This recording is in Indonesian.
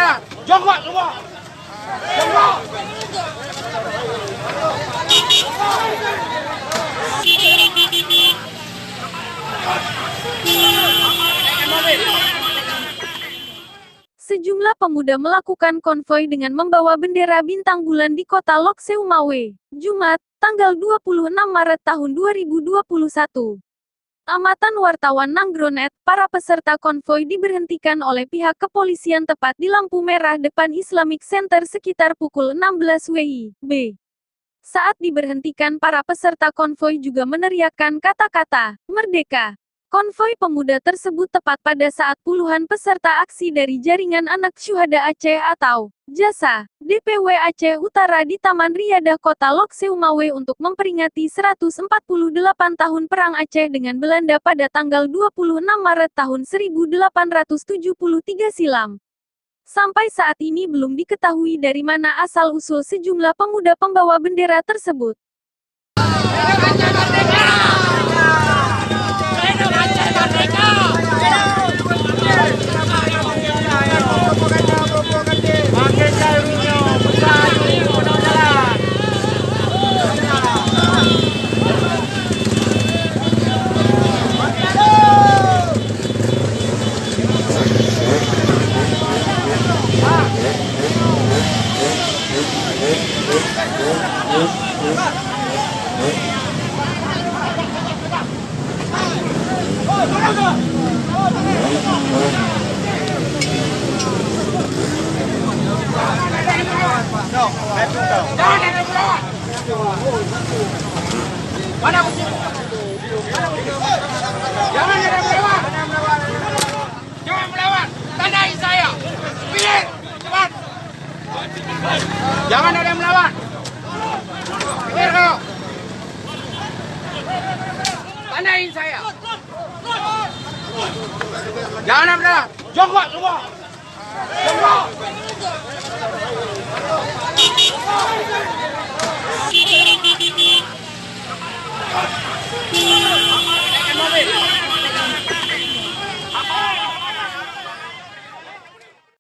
melawan. Jongkok semua. Jongkok. Sejumlah pemuda melakukan konvoi dengan membawa bendera bintang bulan di kota Lok Seumawe, Jumat, tanggal 26 Maret tahun 2021. Amatan wartawan Nanggronet, para peserta konvoi diberhentikan oleh pihak kepolisian tepat di lampu merah depan Islamic Center sekitar pukul 16 WIB. Saat diberhentikan, para peserta konvoi juga meneriakkan kata-kata "Merdeka". Konvoi pemuda tersebut tepat pada saat puluhan peserta aksi dari Jaringan Anak Syuhada Aceh atau JASA, DPW Aceh Utara di Taman Riyadah Kota Lok Seumawe untuk memperingati 148 tahun Perang Aceh dengan Belanda pada tanggal 26 Maret tahun 1873 silam. Sampai saat ini belum diketahui dari mana asal-usul sejumlah pemuda pembawa bendera tersebut. Mana kunci? Jangan ada melawan. Jangan melawan. Tandai saya. Pilih. Cepat. Jangan ada melawan. Pilih kau. Tandain saya. Jangan ada melawan. Jongkok semua.